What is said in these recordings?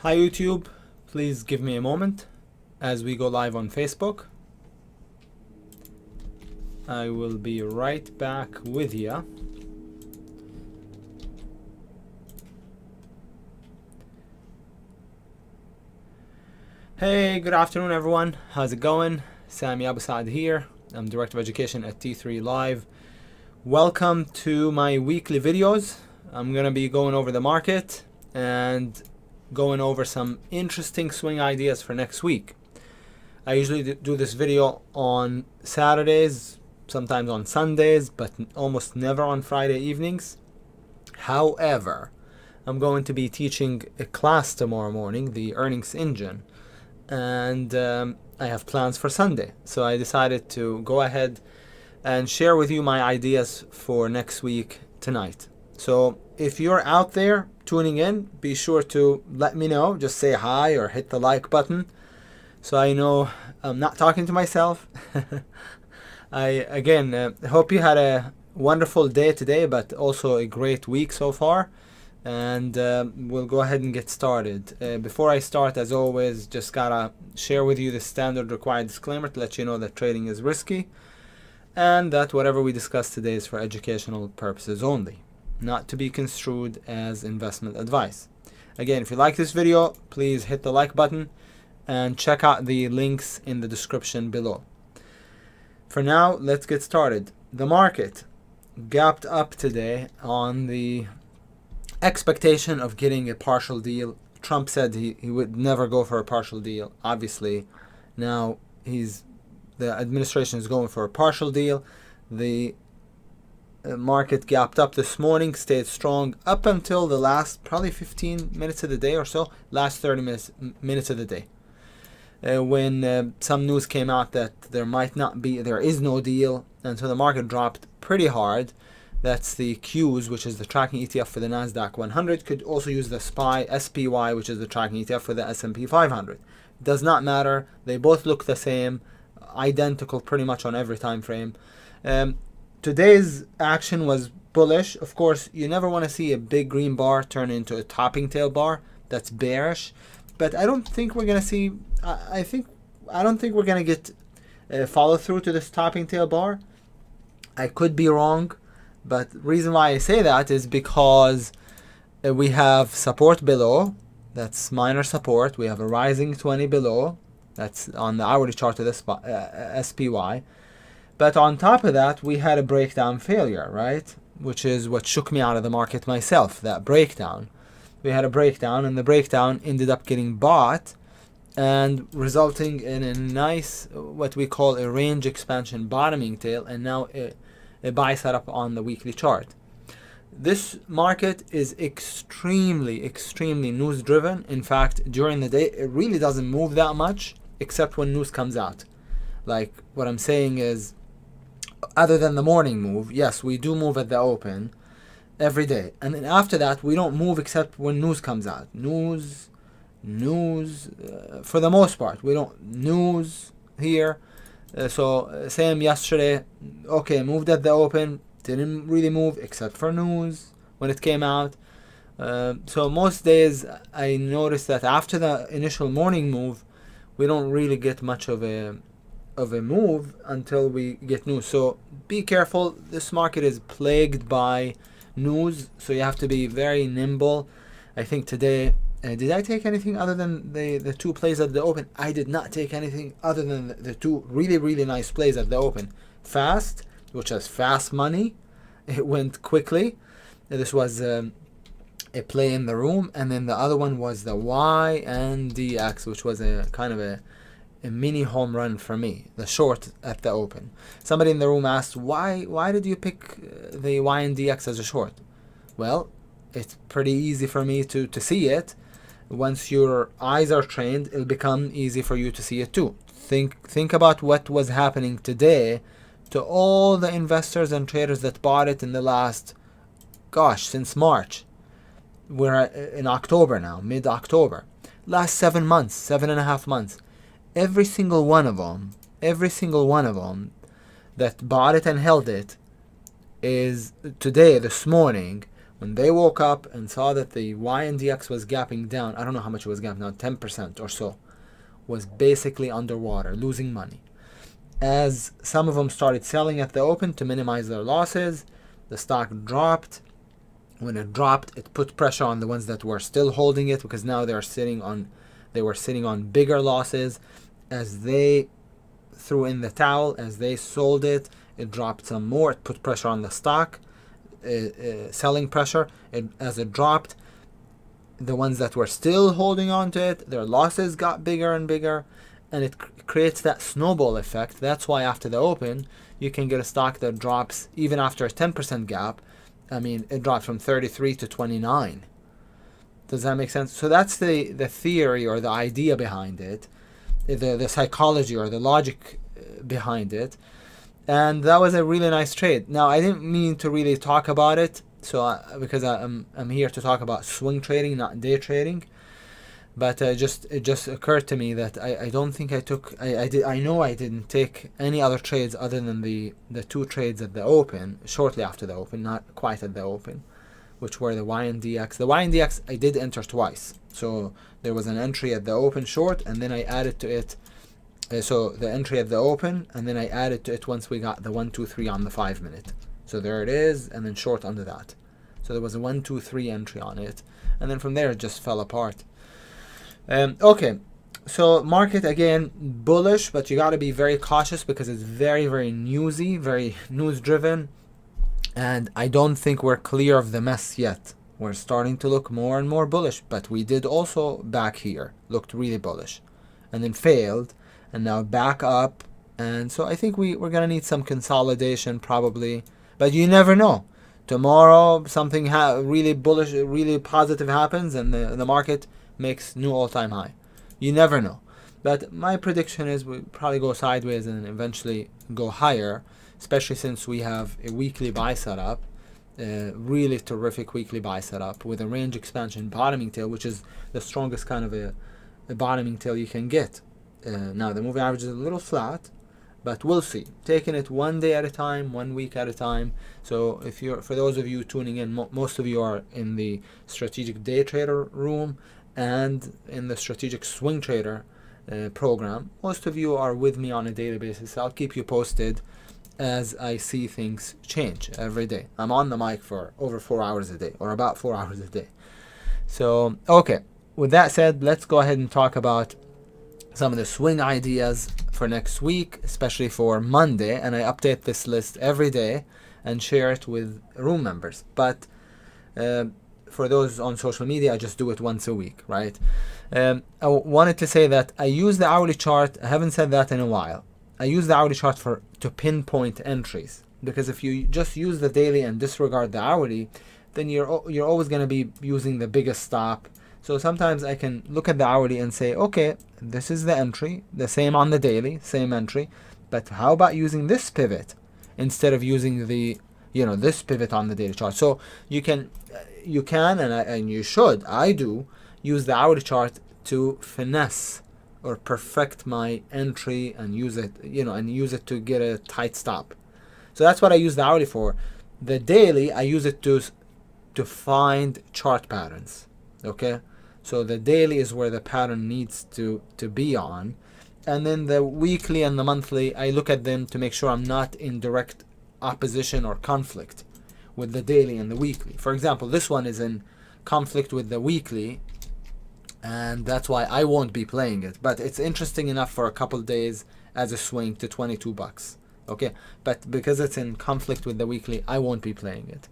Hi YouTube, please give me a moment as we go live on Facebook. I will be right back with you. Hey, good afternoon everyone. How's it going? Sami Abu Saad here. I'm Director of Education at T3 Live. Welcome to my weekly videos. I'm going to be going over the market and going over some interesting swing ideas for next week. I usually do this video on Saturdays, sometimes on Sundays, but almost never on Friday evenings. However, I'm going to be teaching a class tomorrow morning, the earnings engine, and I have plans for Sunday. So I decided to go ahead and share with you my ideas for next week tonight. So if you're out there tuning in, be sure to let me know. Just say hi or hit the like button so I know I'm not talking to myself. I hope you had a wonderful day today, but also a great week so far. And we'll go ahead and get started. Before I start, as always, just gotta share with you the standard required disclaimer to let you know that trading is risky and that whatever we discuss today is for educational purposes only, not to be construed as investment advice. Again, if you like this video, please hit the like button and check out the links in the description below. For now, let's get started. The market gapped up today on the expectation of getting a partial deal. Trump said he would never go for a partial deal. Obviously, now the administration is going for a partial deal. The market gapped up this morning, stayed strong up until the last probably 15 minutes of the day or so, last 30 minutes of the day. When some news came out that there is no deal, and so the market dropped pretty hard. That's the Qs, which is the tracking ETF for the Nasdaq 100. Could also use the SPY, which is the tracking ETF for the S&P 500. Does not matter. They both look the same, identical pretty much on every time frame. Today's action was bullish. Of course, you never want to see a big green bar turn into a topping tail bar. That's bearish. But I don't think we're going to see, I don't think we're going to get follow through to this topping tail bar. I could be wrong, but the reason why I say that is because we have support below. That's minor support. We have a rising 20 below. That's on the hourly chart of the SPY. But on top of that, we had a breakdown failure, right? Which is what shook me out of the market myself, that breakdown. We had a breakdown, and the breakdown ended up getting bought and resulting in a nice, what we call a range expansion bottoming tail, and now a buy setup on the weekly chart. This market is extremely news driven. In fact, during the day, it really doesn't move that much except when news comes out. Like, what I'm saying is, other than the morning move, yes, we do move at the open every day. And then after that, we don't move except when news comes out. News, for the most part. We don't news here. So same yesterday. Okay, moved at the open. Didn't really move except for news when it came out. So most days I noticed that after the initial morning move, we don't really get much of a move until we get news. So be careful. This market is plagued by news, so you have to be very nimble. I think today, did I take anything other than the two plays at the open? I did not take anything other than the two really nice plays at the open. Fast, which has fast money. It went quickly. This was a play in the room, and then the other one was the Y and DX, which was a kind of a mini home run for me, the short at the open. Somebody in the room asked, why did you pick the Y and DX as a short? Well, it's pretty easy for me to see it. Once your eyes are trained, it'll become easy for you to see it too. Think about what was happening today to all the investors and traders that bought it in the last, since March. We're in October now, mid-October. Last 7.5 months. Every single one of them that bought it and held it is today, this morning, When they woke up and saw that the YNDX was gapping down, I don't know how much it was gapping down, 10% or so, was basically underwater, losing money. As some of them started selling at the open to minimize their losses, the stock dropped. When it dropped, it put pressure on the ones that were still holding it, because now they were sitting on bigger losses. As they threw in the towel, as they sold it, it dropped some more. It put pressure on the stock, selling pressure. As it dropped, the ones that were still holding on to it, their losses got bigger and bigger, and it creates that snowball effect. That's why after the open, you can get a stock that drops even after a 10% gap. I mean, it dropped from 33 to 29. Does that make sense? So that's the theory or the idea behind it, the psychology or the logic behind it. And that was a really nice trade. Now, I didn't mean to really talk about it, because I'm here to talk about swing trading, not day trading. But it just occurred to me that I don't think I know I didn't take any other trades other than the two trades at the open, shortly after the open, not quite at the open, which were the YNDX. The YNDX I did enter twice. So there was an entry at the open short, and then I added to it. So the entry at the open, and then I added to it once we got the 1, 2, 3 on the 5 minute. So there it is, and then short under that. So there was a 1, 2, 3 entry on it, and then from there it just fell apart. Okay, so market again bullish, but you got to be very cautious because it's very, very newsy, very news driven, and I don't think we're clear of the mess yet. We're starting to look more and more bullish, but we did also back here looked really bullish, and then failed, and now back up, and so I think we're gonna need some consolidation probably, but you never know. Tomorrow something really bullish, really positive happens, and the market makes new all-time high. You never know. But my prediction is we probably go sideways and eventually go higher, especially since we have a weekly buy setup, really terrific weekly buy setup with a range expansion bottoming tail, which is the strongest kind of a bottoming tail you can get. Now the moving average is a little flat, but we'll see. Taking it one day at a time, 1 week at a time. So for those of you tuning in, most of you are in the strategic day trader room and in the strategic swing trader program. Most of you are with me on a daily basis. I'll keep you posted as I see things change every day. I'm on the mic for over 4 hours a day, or about 4 hours a day. So, okay, with that said, let's go ahead and talk about some of the swing ideas for next week, especially for Monday. And I update this list every day and share it with room members. But for those on social media, I just do it once a week, right? I wanted to say that I use the hourly chart. I haven't said that in a while. I use the hourly chart to pinpoint entries, because if you just use the daily and disregard the hourly, then you're always going to be using the biggest stop. So sometimes I can look at the hourly and say, okay, this is the entry, the same on the daily, same entry, but how about using this pivot instead of using the this pivot on the daily chart? So you can and you should, I do, use the hourly chart to finesse or perfect my entry and use it, and use it to get a tight stop. So that's what I use the hourly for. The daily, I use it to find chart patterns. Okay, so the daily is where the pattern needs to be on, and then the weekly and the monthly, I look at them to make sure I'm not in direct opposition or conflict with the daily and the weekly. For example, this one is in conflict with the weekly, and that's why I won't be playing it. But it's interesting enough for a couple days as a swing to $22. Okay, but because it's in conflict with the weekly, I won't be playing it.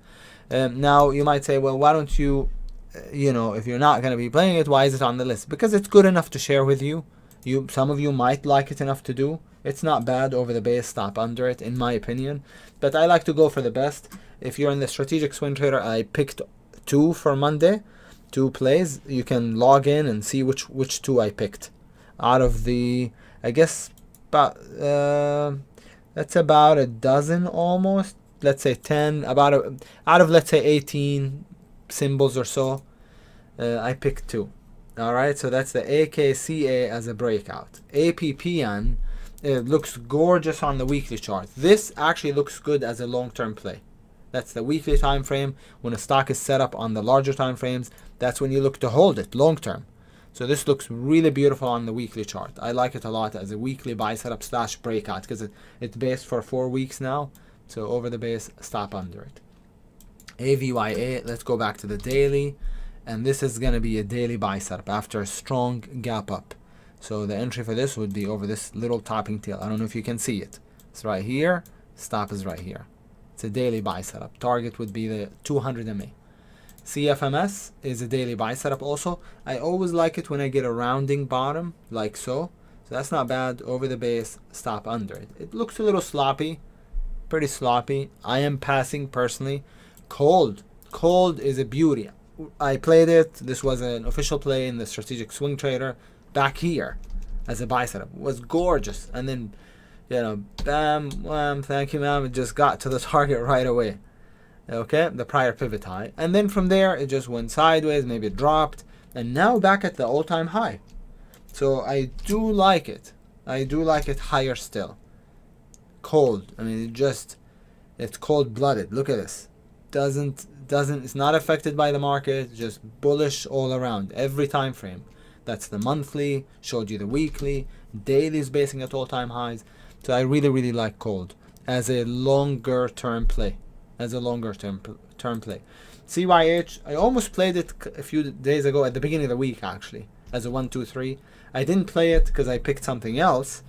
Now you might say, well, why don't you, if you're not going to be playing it, why is it on the list? Because it's good enough to share with you. Some of you might like it enough to do. It's not bad over the base, stop under it, in my opinion. But I like to go for the best. If you're in the strategic swing trader, I picked 2 for Monday, 2 plays. You can log in and see which 2 I picked out of the, I guess, that's about a dozen almost. Let's say 10, out of let's say 18 symbols or so, I picked 2. All right, so that's the AKCA as a breakout. APPN, it looks gorgeous on the weekly chart. This actually looks good as a long-term play. That's the weekly time frame. When a stock is set up on the larger time frames, that's when you look to hold it long term. So this looks really beautiful on the weekly chart. I like it a lot as a weekly buy setup slash breakout because it's based for 4 weeks now. So over the base, stop under it. AVYA, let's go back to the daily. And this is going to be a daily buy setup after a strong gap up. So the entry for this would be over this little topping tail. I don't know if you can see it. It's right here. Stop is right here. It's a daily buy setup. Target would be the 200 MA. CFMS is a daily buy setup also. I always like it when I get a rounding bottom like so. So that's not bad. Over the base, stop under it. It looks a little sloppy. Pretty sloppy. I am passing personally. Cold is a beauty. I played it. This was an official play in the Strategic Swing Trader back here as a buy setup. It was gorgeous. And then, bam, wham, thank you, ma'am. It just got to the target right away. Okay, the prior pivot high. And then from there, it just went sideways, maybe it dropped. And now back at the all-time high. So I do like it. I do like it higher still. Cold. I mean, it's cold-blooded. Look at this. It's not affected by the market. Just bullish all around. Every time frame. That's the monthly. Showed you the weekly. Daily is basing at all-time highs. So I really, really like cold as a longer-term play. Play. CYH, I almost played it a few days ago at the beginning of the week actually as a 1, 2, 3. I didn't play it because I picked something else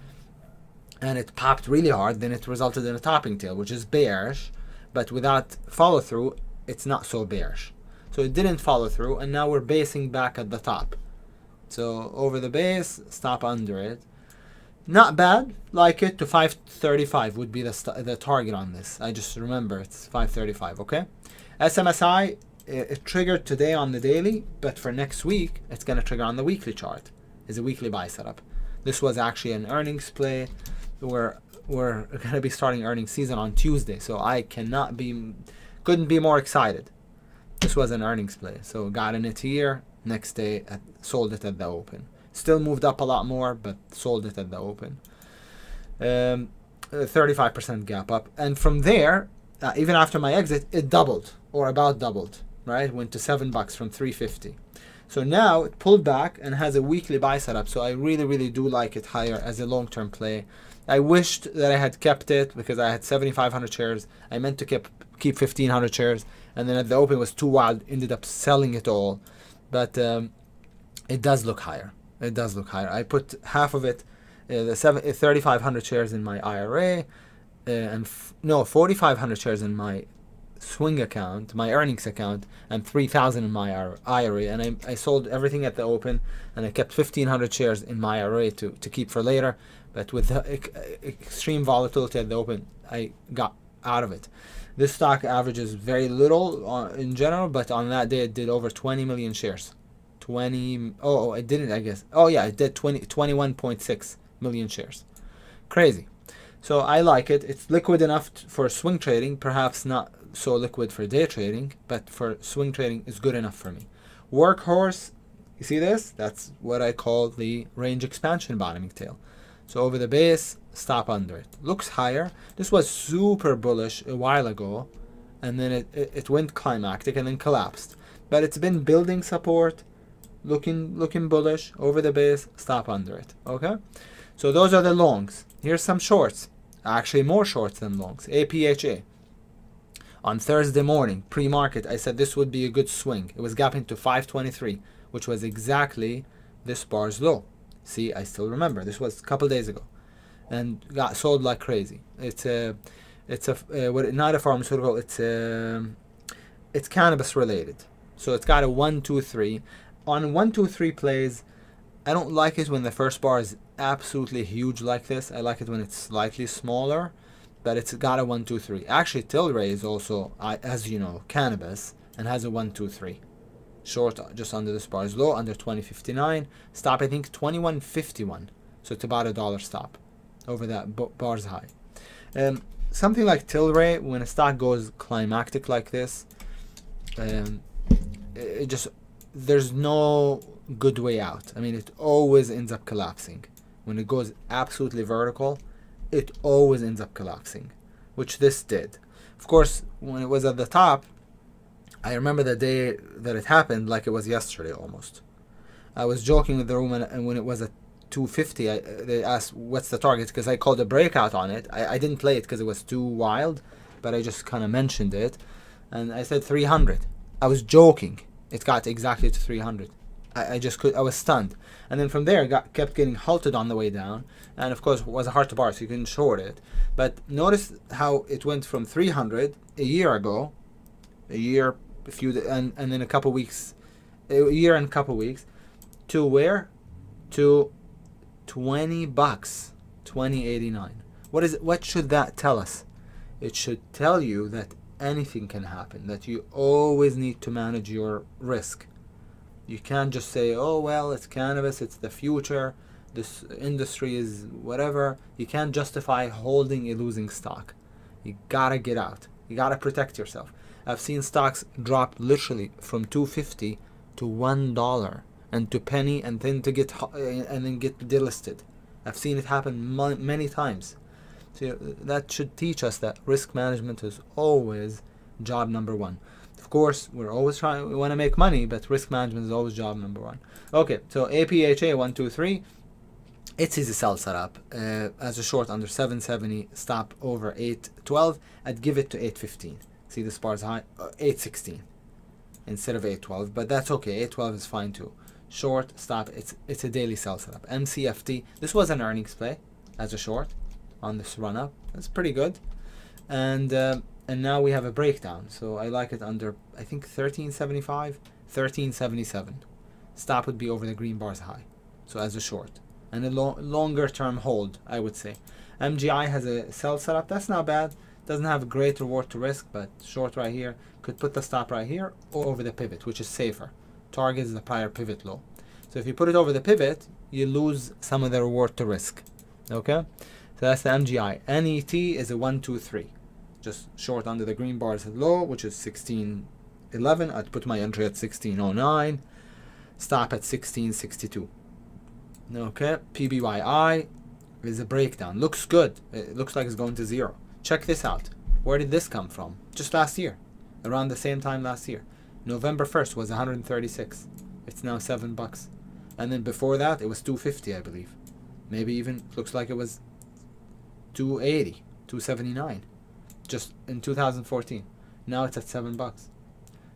and it popped really hard. Then it resulted in a topping tail, which is bearish, but without follow through, it's not so bearish. So it didn't follow through, and now we're basing back at the top. So over the base, stop under it. Not bad. Like it to 535 would be the target on this. I just remember it's 535. Okay. SMSI, it triggered today on the daily, but for next week it's going to trigger on the weekly chart. It's a weekly buy setup. This was actually an earnings play. We're going to be starting earnings season on Tuesday, so I couldn't be more excited. This was an earnings play, so got in it here. Next day, sold it at the open. Still moved up a lot more, but sold it at the open. 35% gap up. And from there, even after my exit, it doubled, or about doubled, right? Went to $7 from $3.50. So now it pulled back and has a weekly buy setup. So I really, really do like it higher as a long-term play. I wished that I had kept it because I had 7,500 shares. I meant to keep 1,500 shares. And then at the open it was too wild. Ended up selling it all. But it does look higher. It does look higher. I put half of it, 3,500 shares in my IRA, and 4,500 shares in my swing account, my earnings account, and 3,000 in my IRA. And I sold everything at the open, and I kept 1,500 shares in my IRA to keep for later. But with the extreme volatility at the open, I got out of it. This stock averages very little in general, but on that day it did over 20 million shares. It didn't, I guess. Oh yeah, it did 21.6 million shares. Crazy. So I like it. It's liquid enough for swing trading, perhaps not so liquid for day trading, but for swing trading is good enough for me. Workhorse, you see this? That's what I call the range expansion bottoming tail. So over the base, stop under it. Looks higher. This was super bullish a while ago, and then it went climactic and then collapsed. But it's been building support. Looking bullish. Over the base, stop under it. Okay, so those are the longs. Here's some shorts, actually more shorts than longs. APHA on Thursday morning pre-market, I said this would be a good swing. It was gapping to 523, which was exactly this bar's low. See, I still remember. This was a couple days ago, and got sold like crazy. It's not a pharmaceutical. It's cannabis related. So it's got a 1, 2, 3. On 1, 2, 3 plays, I don't like it when the first bar is absolutely huge like this. I like it when it's slightly smaller, but it's got a 1, 2, 3. Actually, Tilray is also, as you know, cannabis, and has a 1, 2, 3. Short just under this bar is low, under 20.59. Stop, I think, 21.51. So it's about $1 stop over that bar's high. Something like Tilray, when a stock goes climactic like this, there's no good way out. I mean, it always ends up collapsing. When it goes absolutely vertical, it always ends up collapsing, which this did. Of course, when it was at the top, I remember the day that it happened like it was yesterday almost. I was joking with the room, and when it was at 250, they asked what's the target, because I called a breakout on it. I didn't play it because it was too wild, but I just kind of mentioned it, and I said 300. I was joking. It got exactly to 300. I was stunned, and then from there kept getting halted on the way down, and of course it was a hard to bar, so you couldn't short it. But notice how it went from 300 a year ago, and then a couple weeks, a year and a couple weeks, to where? To $20, 20.89. What should that tell us? It should tell you that anything can happen, that you always need to manage your risk. You can't just say, oh well, it's cannabis, it's the future, this industry is whatever. You can't justify holding a losing stock. You gotta get out. You gotta protect yourself. I've seen stocks drop literally from $2.50 to $1 and to penny, and then get delisted. I've seen it happen many times. So that should teach us that risk management is always job number one. Of course, we want to make money, but risk management is always job number one. Okay, so APHA 123, it sees a sell setup as a short under 770, stop over 812. I'd give it to 815. See the bars high, 816 instead of 812, but that's okay. 812 is fine too. Short, stop, it's a daily sell setup. MCFT, this was an earnings play as a short on this run up. That's pretty good. And now we have a breakdown. So I like it under, I think 1375, 1377. Stop would be over the green bars high. So as a short. And a longer term hold, I would say. MGI has a sell setup. That's not bad. Doesn't have a great reward to risk, but short right here. Could put the stop right here or over the pivot, which is safer. Target is the prior pivot low. So if you put it over the pivot, you lose some of the reward to risk. Okay? So that's the MGI. NET is a 123. Just short under the green bars at low, which is 1611. I'd put my entry at 1609. Stop at 1662. Okay? PBYI is a breakdown. Looks good. It looks like it's going to zero. Check this out. Where did this come from? Just last year. Around the same time last year. November 1st was 136. It's now $7. And then before that, it was 250, I believe. Maybe even looks like it was 280, 279, just in 2014. Now it's at $7.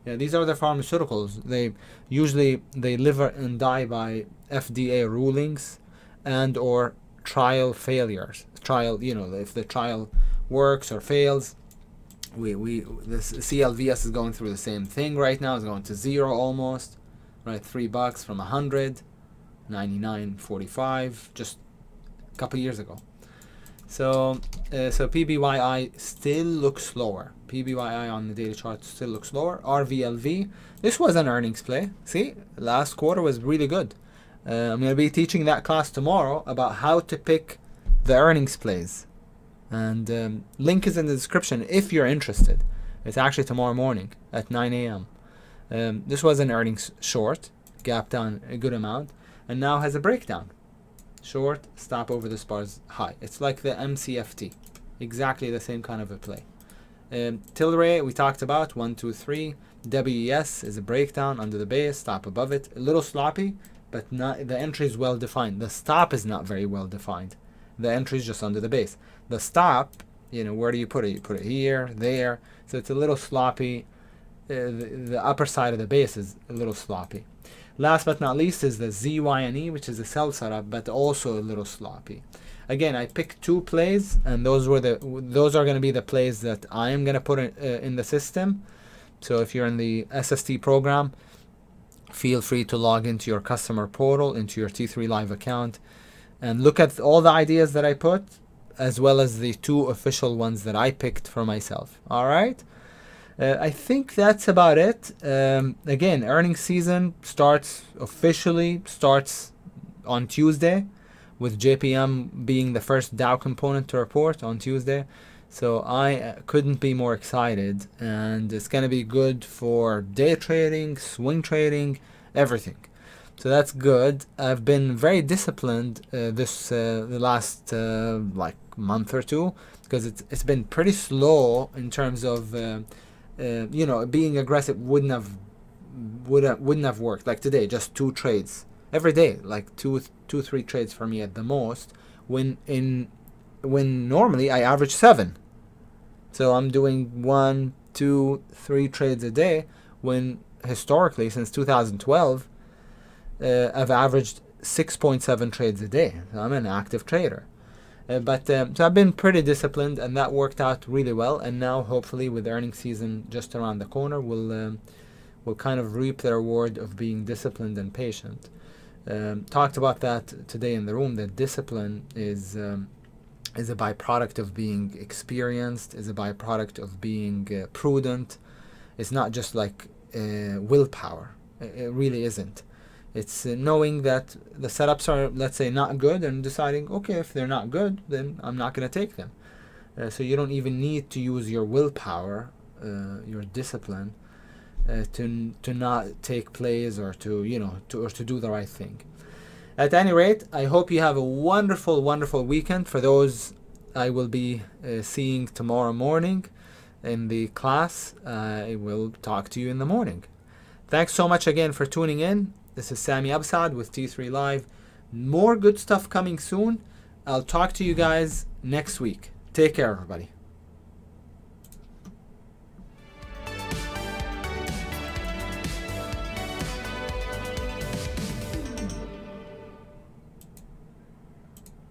Yeah, these are the pharmaceuticals. They live and die by FDA rulings and or trial failures. If the trial works or fails. This CLVS is going through the same thing right now. It's going to zero almost, right? $3 from 100, 99.45 just a couple years ago. So PBYI still looks lower. PBYI on the daily chart still looks lower. RVLV, this was an earnings play. See, last quarter was really good. I'm going to be teaching that class tomorrow about how to pick the earnings plays. And link is in the description if you're interested. It's actually tomorrow morning at 9 a.m. This was an earnings short, gap down a good amount, and now has a breakdown. Short, stop over the bars high. It's like the MCFT, exactly the same kind of a play. Tilray we talked about 1, 2, 3. WES is a breakdown under the base, stop above it. A little sloppy, but not the entry is well defined. The stop is not very well defined. The entry is just under the base. The stop, where do you put it? You put it here, there. So it's a little sloppy. The upper side of the base is a little sloppy. Last but not least is the ZYNE, which is a sell setup, but also a little sloppy. Again, I picked two plays, and those are going to be the plays that I am going to put in the system. So if you're in the SST program, feel free to log into your customer portal, into your T3 Live account, and look at all the ideas that I put, as well as the two official ones that I picked for myself. All right? I think that's about it. Again, earnings season officially starts on Tuesday, with JPM being the first Dow component to report on Tuesday. So I couldn't be more excited, and it's going to be good for day trading, swing trading, everything. So that's good. I've been very disciplined the last like month or two, because it's been pretty slow in terms of being aggressive wouldn't have worked. Like today, just 2 trades every day, like 3 trades for me at the most. When normally I average 7, so I'm doing 1, 2, 3 trades a day. When historically since 2012, I've averaged 6.7 trades a day. So I'm an active trader. So I've been pretty disciplined, and that worked out really well. And now, hopefully, with earnings season just around the corner, we'll kind of reap the reward of being disciplined and patient. Talked about that today in the room. That discipline is a byproduct of being experienced, is a byproduct of being prudent. It's not just like willpower. It really isn't. It's knowing that the setups are, let's say, not good, and deciding, okay, if they're not good, then I'm not going to take them. So you don't even need to use your willpower, your discipline, to not take plays, or to do the right thing. At any rate, I hope you have a wonderful, wonderful weekend. For those I will be seeing tomorrow morning in the class, I will talk to you in the morning. Thanks so much again for tuning in. This is Sami Absad with T3 Live. More good stuff coming soon. I'll talk to you guys next week. Take care, everybody.